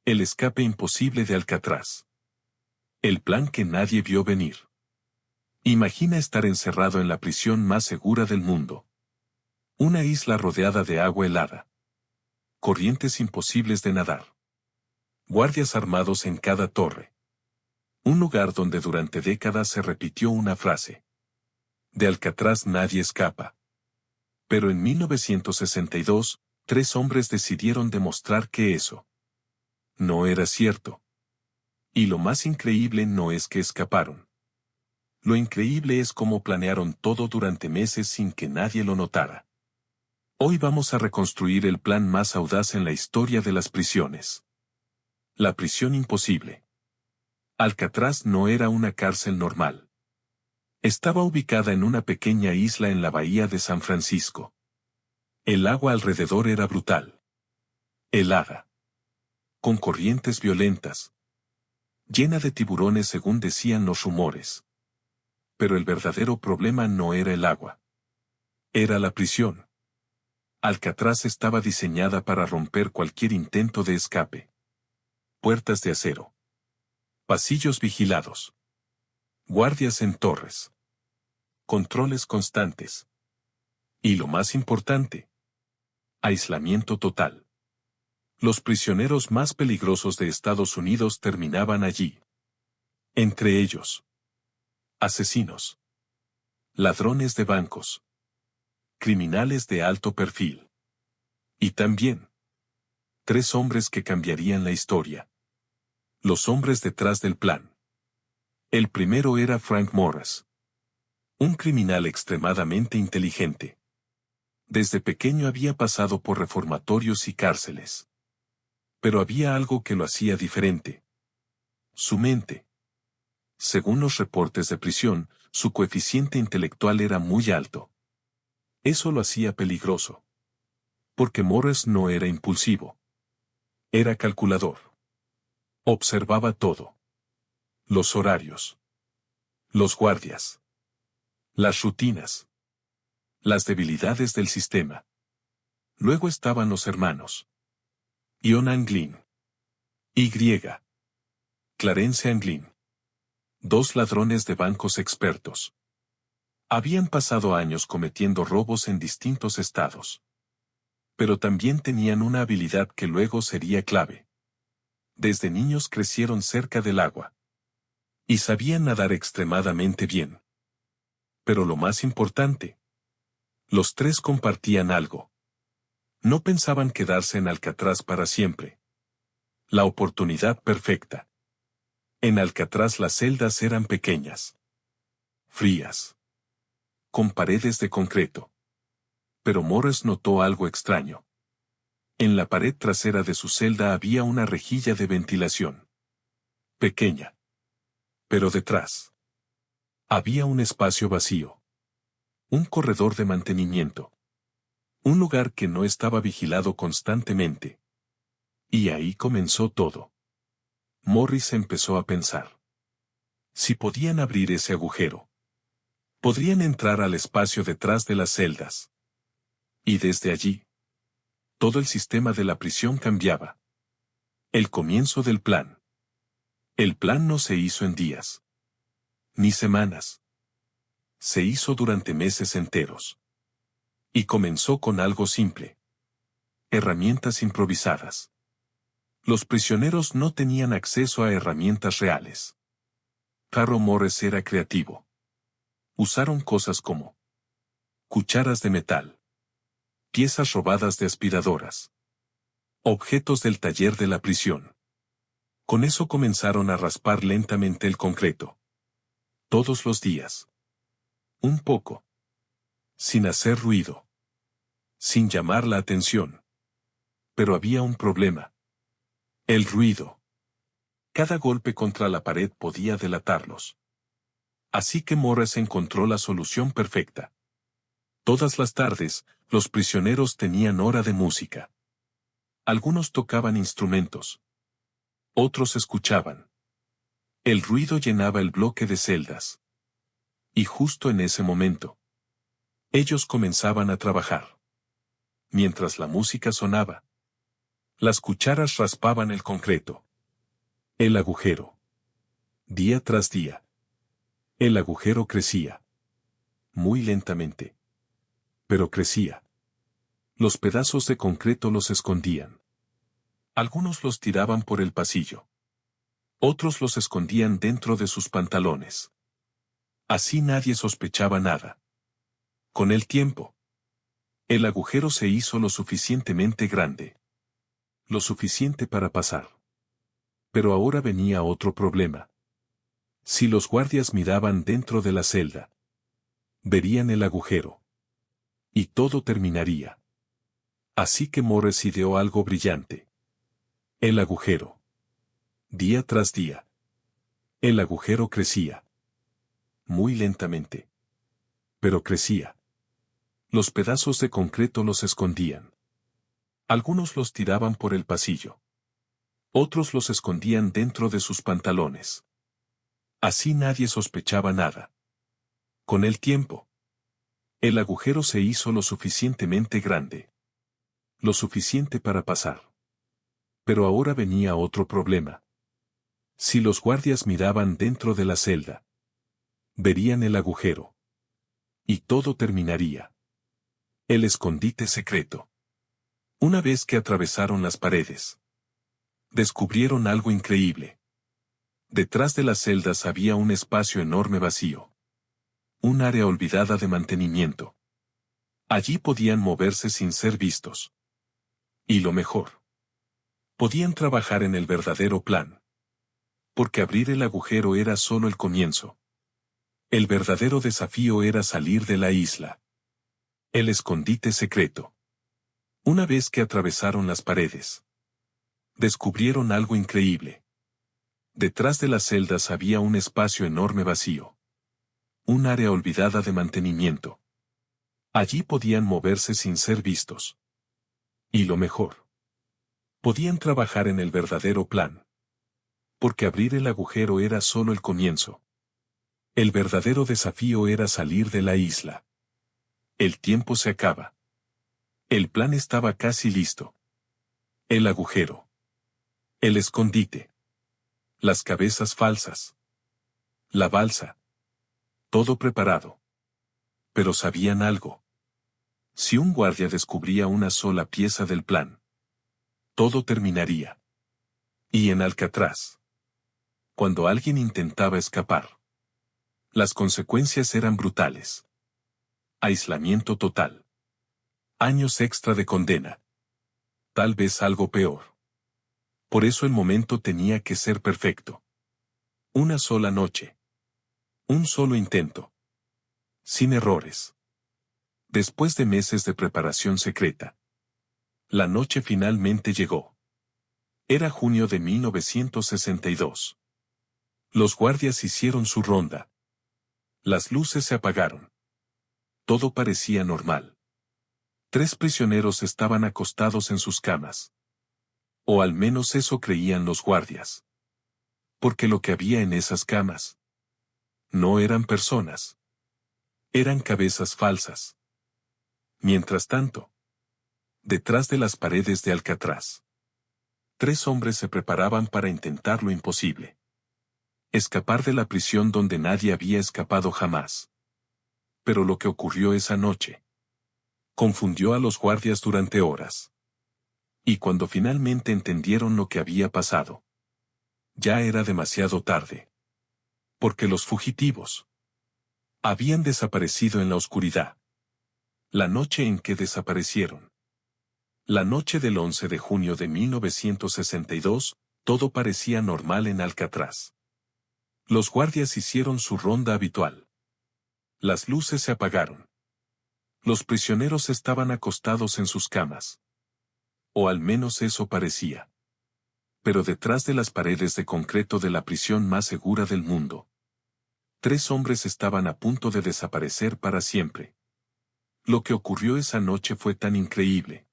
El escape imposible de Alcatraz. El plan que nadie vio venir. Imagina estar encerrado en la prisión más segura del mundo. Una isla rodeada de agua helada. Corrientes imposibles de nadar. Guardias armados en cada torre. Un lugar donde durante décadas se repitió una frase. De Alcatraz nadie escapa. Pero en 1962, 3 hombres decidieron demostrar que eso no era cierto. Y lo más increíble no es que escaparon. Lo increíble es cómo planearon todo durante meses sin que nadie lo notara. Hoy vamos a reconstruir el plan más audaz en la historia de las prisiones. La prisión imposible. Alcatraz no era una cárcel normal. Estaba ubicada en una pequeña isla en la bahía de San Francisco. El agua alrededor era brutal. Helada. Con corrientes violentas. Llena de tiburones según decían los rumores. Pero el verdadero problema no era el agua. Era la prisión. Alcatraz estaba diseñada para romper cualquier intento de escape. Puertas de acero. Pasillos vigilados. Guardias en torres. Controles constantes. Y lo más importante. Aislamiento total. Los prisioneros más peligrosos de Estados Unidos terminaban allí. Entre ellos. Asesinos. Ladrones de bancos. Criminales de alto perfil. Y también. 3 hombres que cambiarían la historia. Los hombres detrás del plan. El primero era Frank Morris. Un criminal extremadamente inteligente. Desde pequeño había pasado por reformatorios y cárceles. Pero había algo que lo hacía diferente. Su mente. Según los reportes de prisión, su coeficiente intelectual era muy alto. Eso lo hacía peligroso. Porque Morris no era impulsivo. Era calculador. Observaba todo. Los horarios. Los guardias. Las rutinas. Las debilidades del sistema. Luego estaban los hermanos. Ion Anglin. Y. Clarence Anglin. 2 ladrones de bancos expertos. Habían pasado años cometiendo robos en distintos estados. Pero también tenían una habilidad que luego sería clave. Desde niños crecieron cerca del agua. Y sabían nadar extremadamente bien. Pero lo más importante. Los 3 compartían algo. No pensaban quedarse en Alcatraz para siempre. La oportunidad perfecta. En Alcatraz las celdas eran pequeñas. Frías. Con paredes de concreto. Pero Morris notó algo extraño. En la pared trasera de su celda había una rejilla de ventilación. Pequeña. Pero detrás. Había un espacio vacío. Un corredor de mantenimiento. Un lugar que no estaba vigilado constantemente. Y ahí comenzó todo. Morris empezó a pensar. Si podían abrir ese agujero. Podrían entrar al espacio detrás de las celdas. Y desde allí. Todo el sistema de la prisión cambiaba. El comienzo del plan. El plan no se hizo en días. Ni semanas. Se hizo durante meses enteros. Y comenzó con algo simple. Herramientas improvisadas. Los prisioneros no tenían acceso a herramientas reales. Carro Morris era creativo. Usaron cosas como cucharas de metal, piezas robadas de aspiradoras, objetos del taller de la prisión. Con eso comenzaron a raspar lentamente el concreto. Todos los días. Un poco. Sin hacer ruido. Sin llamar la atención. Pero había un problema. El ruido. Cada golpe contra la pared podía delatarlos. Así que Morris encontró la solución perfecta. Todas las tardes, los prisioneros tenían hora de música. Algunos tocaban instrumentos. Otros escuchaban. El ruido llenaba el bloque de celdas. Y justo en ese momento, ellos comenzaban a trabajar. Mientras la música sonaba, Las cucharas raspaban el concreto. El agujero. Día tras día. El agujero crecía. Muy lentamente. Pero crecía. Los pedazos de concreto los escondían. Algunos los tiraban por el pasillo. Otros los escondían dentro de sus pantalones. Así nadie sospechaba nada. Con el tiempo, el agujero se hizo lo suficientemente grande. Lo suficiente para pasar. Pero ahora venía otro problema. Si los guardias miraban dentro de la celda, verían el agujero. Y todo terminaría. Así que Morris ideó algo brillante. El agujero. Día tras día. El agujero crecía. Muy lentamente. Pero crecía. Los pedazos de concreto los escondían. Algunos los tiraban por el pasillo. Otros los escondían dentro de sus pantalones. Así nadie sospechaba nada. Con el tiempo, el agujero se hizo lo suficientemente grande. Lo suficiente para pasar. Pero ahora venía otro problema. Si los guardias miraban dentro de la celda, verían el agujero. Y todo terminaría. El escondite secreto. Una vez que atravesaron las paredes, descubrieron algo increíble. Detrás de las celdas había un espacio enorme vacío. Un área olvidada de mantenimiento. Allí podían moverse sin ser vistos. Y lo mejor. Podían trabajar en el verdadero plan. Porque abrir el agujero era solo el comienzo. El verdadero desafío era salir de la isla. El escondite secreto. Una vez que atravesaron las paredes, descubrieron algo increíble. Detrás de las celdas había un espacio enorme vacío. Un área olvidada de mantenimiento. Allí podían moverse sin ser vistos. Y lo mejor. Podían trabajar en el verdadero plan. Porque abrir el agujero era solo el comienzo. El verdadero desafío era salir de la isla. El tiempo se acaba. El plan estaba casi listo. El agujero. El escondite. Las cabezas falsas. La balsa. Todo preparado. Pero sabían algo. Si un guardia descubría una sola pieza del plan, todo terminaría. Y en Alcatraz, cuando alguien intentaba escapar, las consecuencias eran brutales. Aislamiento total. Años extra de condena. Tal vez algo peor. Por eso el momento tenía que ser perfecto. Una sola noche. Un solo intento. Sin errores. Después de meses de preparación secreta, la noche finalmente llegó. Era junio de 1962. Los guardias hicieron su ronda. Las luces se apagaron. Todo parecía normal. 3 prisioneros estaban acostados en sus camas. O al menos eso creían los guardias. Porque lo que había en esas camas no eran personas. Eran cabezas falsas. Mientras tanto, detrás de las paredes de Alcatraz, 3 hombres se preparaban para intentar lo imposible. Escapar de la prisión donde nadie había escapado jamás. Pero lo que ocurrió esa noche confundió a los guardias durante horas. Y cuando finalmente entendieron lo que había pasado, ya era demasiado tarde. Porque los fugitivos habían desaparecido en la oscuridad. La noche en que desaparecieron. La noche del 11 de junio de 1962, todo parecía normal en Alcatraz. Los guardias hicieron su ronda habitual. Las luces se apagaron. Los prisioneros estaban acostados en sus camas. O al menos eso parecía. Pero detrás de las paredes de concreto de la prisión más segura del mundo, 3 hombres estaban a punto de desaparecer para siempre. Lo que ocurrió esa noche fue tan increíble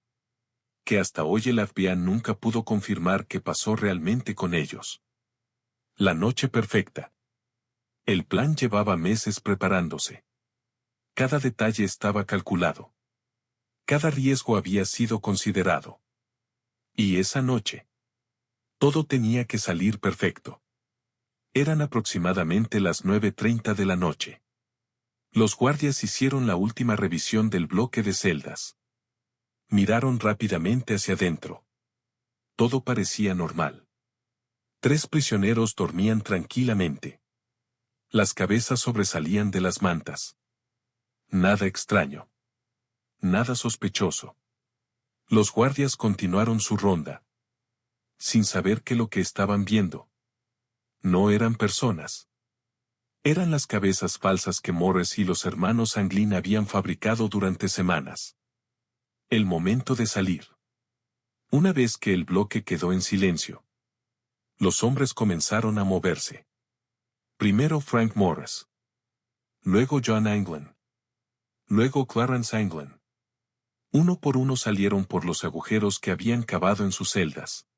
que hasta hoy el FBI nunca pudo confirmar qué pasó realmente con ellos. La noche perfecta. El plan llevaba meses preparándose. Cada detalle estaba calculado. Cada riesgo había sido considerado. Y esa noche, todo tenía que salir perfecto. Eran aproximadamente las 9:30 de la noche. Los guardias hicieron la última revisión del bloque de celdas. Miraron rápidamente hacia adentro. Todo parecía normal. 3 prisioneros dormían tranquilamente. Las cabezas sobresalían de las mantas. Nada extraño. Nada sospechoso. Los guardias continuaron su ronda, sin saber que lo que estaban viendo no eran personas. Eran las cabezas falsas que Morris y los hermanos Anglin habían fabricado durante semanas. El momento de salir. Una vez que el bloque quedó en silencio, los hombres comenzaron a moverse. Primero Frank Morris. Luego John Anglin. Luego Clarence Anglin. Uno por uno salieron por los agujeros que habían cavado en sus celdas.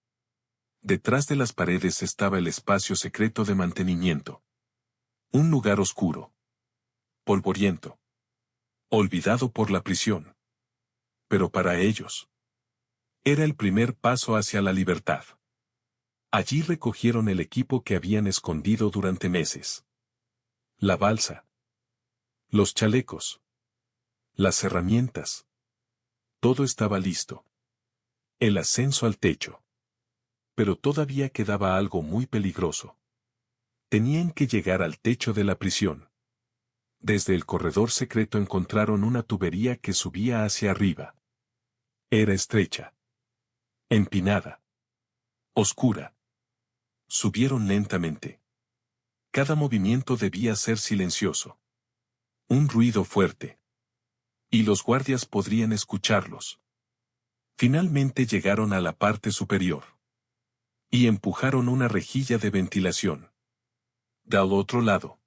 Detrás de las paredes estaba el espacio secreto de mantenimiento. Un lugar oscuro. Polvoriento. Olvidado por la prisión. Pero para ellos, era el primer paso hacia la libertad. Allí recogieron el equipo que habían escondido durante meses. La balsa. Los chalecos. Las herramientas. Todo estaba listo. El ascenso al techo. Pero todavía quedaba algo muy peligroso. Tenían que llegar al techo de la prisión. Desde el corredor secreto encontraron una tubería que subía hacia arriba. Era estrecha. Empinada. Oscura. Subieron lentamente. Cada movimiento debía ser silencioso. Un ruido fuerte. Y los guardias podrían escucharlos. Finalmente llegaron a la parte superior. Y empujaron una rejilla de ventilación. Del otro lado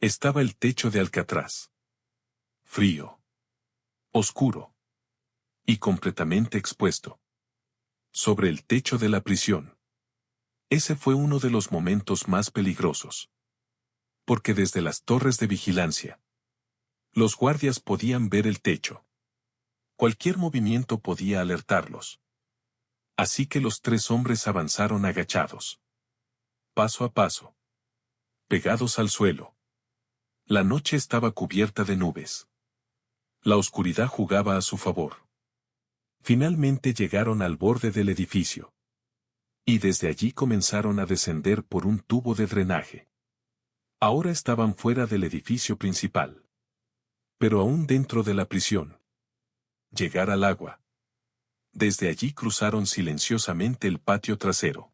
estaba el techo de Alcatraz. Frío. Oscuro. Y completamente expuesto. Sobre el techo de la prisión. Ese fue uno de los momentos más peligrosos. Porque desde las torres de vigilancia, los guardias podían ver el techo. Cualquier movimiento podía alertarlos. Así que los 3 hombres avanzaron agachados. Paso a paso. Pegados al suelo. La noche estaba cubierta de nubes. La oscuridad jugaba a su favor. Finalmente llegaron al borde del edificio. Y desde allí comenzaron a descender por un tubo de drenaje. Ahora estaban fuera del edificio principal. Pero aún dentro de la prisión. Llegar al agua. Desde allí cruzaron silenciosamente el patio trasero.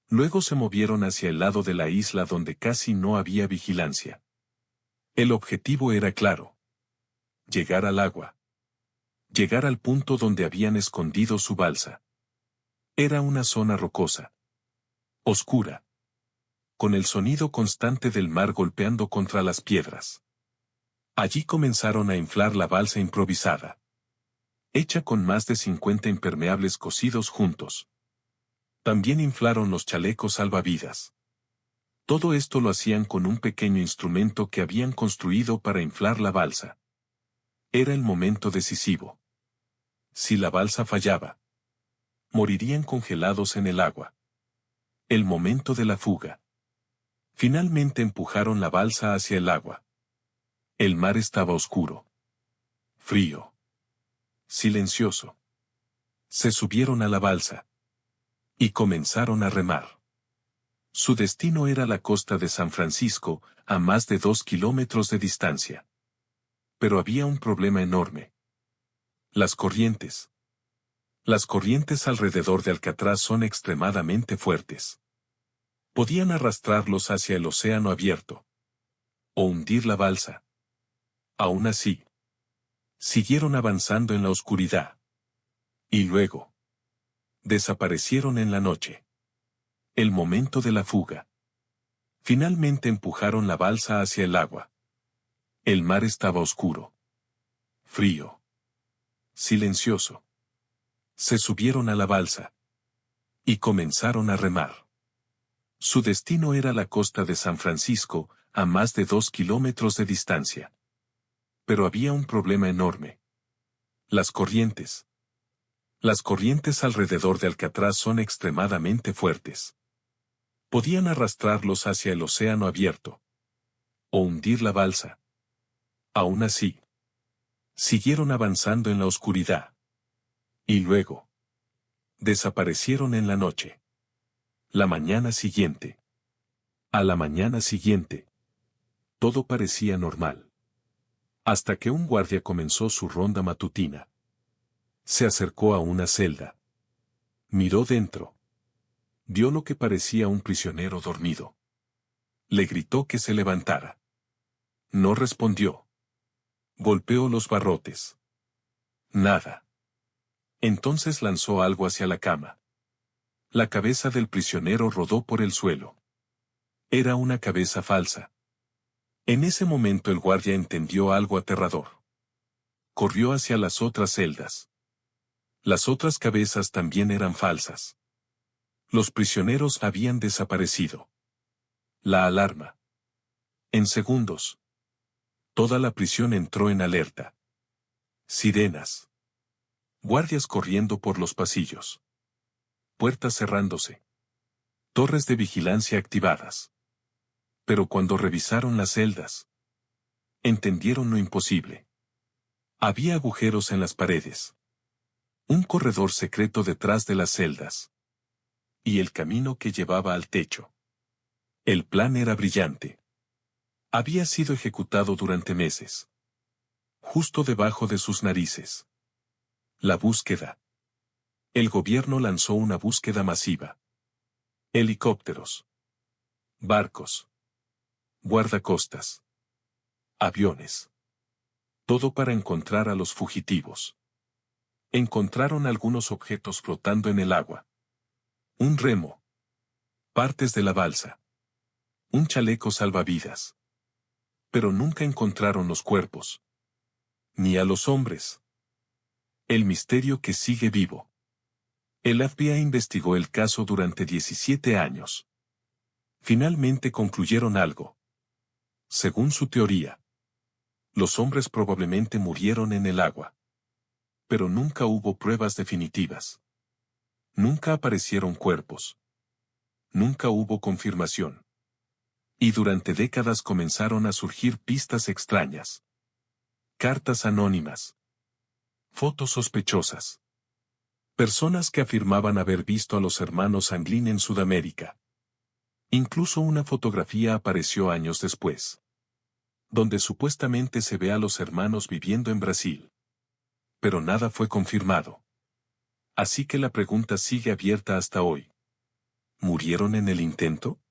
Luego se movieron hacia el lado de la isla donde casi no había vigilancia. El objetivo era claro. Llegar al agua. Llegar al punto donde habían escondido su balsa. Era una zona rocosa. Oscura. Con el sonido constante del mar golpeando contra las piedras. Allí comenzaron a inflar la balsa improvisada. Hecha con más de 50 impermeables cosidos juntos. También inflaron los chalecos salvavidas. Todo esto lo hacían con un pequeño instrumento que habían construido para inflar la balsa. Era el momento decisivo. Si la balsa fallaba, morirían congelados en el agua. El momento de la fuga. Finalmente empujaron la balsa hacia el agua. El mar estaba oscuro. Frío. Silencioso. Se subieron a la balsa. Y comenzaron a remar. Su destino era la costa de San Francisco, a más de 2 kilómetros de distancia. Pero había un problema enorme. Las corrientes. Las corrientes alrededor de Alcatraz son extremadamente fuertes. Podían arrastrarlos hacia el océano abierto. O hundir la balsa. Aún así, siguieron avanzando en la oscuridad. Y luego, desaparecieron en la noche. El momento de la fuga. Finalmente empujaron la balsa hacia el agua. El mar estaba oscuro. Frío. Silencioso. Se subieron a la balsa. Y comenzaron a remar. Su destino era la costa de San Francisco, a más de 2 kilómetros de distancia. Pero había un problema enorme. Las corrientes. Las corrientes alrededor de Alcatraz son extremadamente fuertes. Podían arrastrarlos hacia el océano abierto. O hundir la balsa. Aún así, siguieron avanzando en la oscuridad. Y luego, desaparecieron en la noche. La mañana siguiente. A la mañana siguiente, todo parecía normal. Hasta que un guardia comenzó su ronda matutina. Se acercó a una celda. Miró dentro. Vio lo que parecía un prisionero dormido. Le gritó que se levantara. No respondió. Golpeó los barrotes. Nada. Entonces lanzó algo hacia la cama. La cabeza del prisionero rodó por el suelo. Era una cabeza falsa. En ese momento el guardia entendió algo aterrador. Corrió hacia las otras celdas. Las otras cabezas también eran falsas. Los prisioneros habían desaparecido. La alarma. En segundos. Toda la prisión entró en alerta. Sirenas. Guardias corriendo por los pasillos. Puertas cerrándose. Torres de vigilancia activadas. Pero cuando revisaron las celdas, entendieron lo imposible. Había agujeros en las paredes. Un corredor secreto detrás de las celdas. Y el camino que llevaba al techo. El plan era brillante. Había sido ejecutado durante meses. Justo debajo de sus narices. La búsqueda. El gobierno lanzó una búsqueda masiva. Helicópteros. Barcos. Guardacostas. Aviones. Todo para encontrar a los fugitivos. Encontraron algunos objetos flotando en el agua. Un remo. Partes de la balsa. Un chaleco salvavidas. Pero nunca encontraron los cuerpos. Ni a los hombres. El misterio que sigue vivo. El FBI investigó el caso durante 17 años. Finalmente concluyeron algo. Según su teoría, los hombres probablemente murieron en el agua. Pero nunca hubo pruebas definitivas. Nunca aparecieron cuerpos. Nunca hubo confirmación. Y durante décadas comenzaron a surgir pistas extrañas. Cartas anónimas. Fotos sospechosas. Personas que afirmaban haber visto a los hermanos Anglin en Sudamérica. Incluso una fotografía apareció años después, donde supuestamente se ve a los hermanos viviendo en Brasil. Pero nada fue confirmado. Así que la pregunta sigue abierta hasta hoy. ¿Murieron en el intento?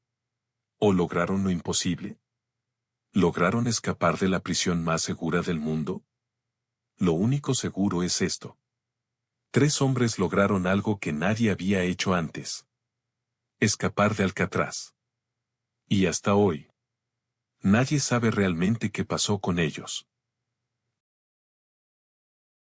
¿O lograron lo imposible? ¿Lograron escapar de la prisión más segura del mundo? Lo único seguro es esto. 3 hombres lograron algo que nadie había hecho antes. Escapar de Alcatraz. Y hasta hoy, nadie sabe realmente qué pasó con ellos.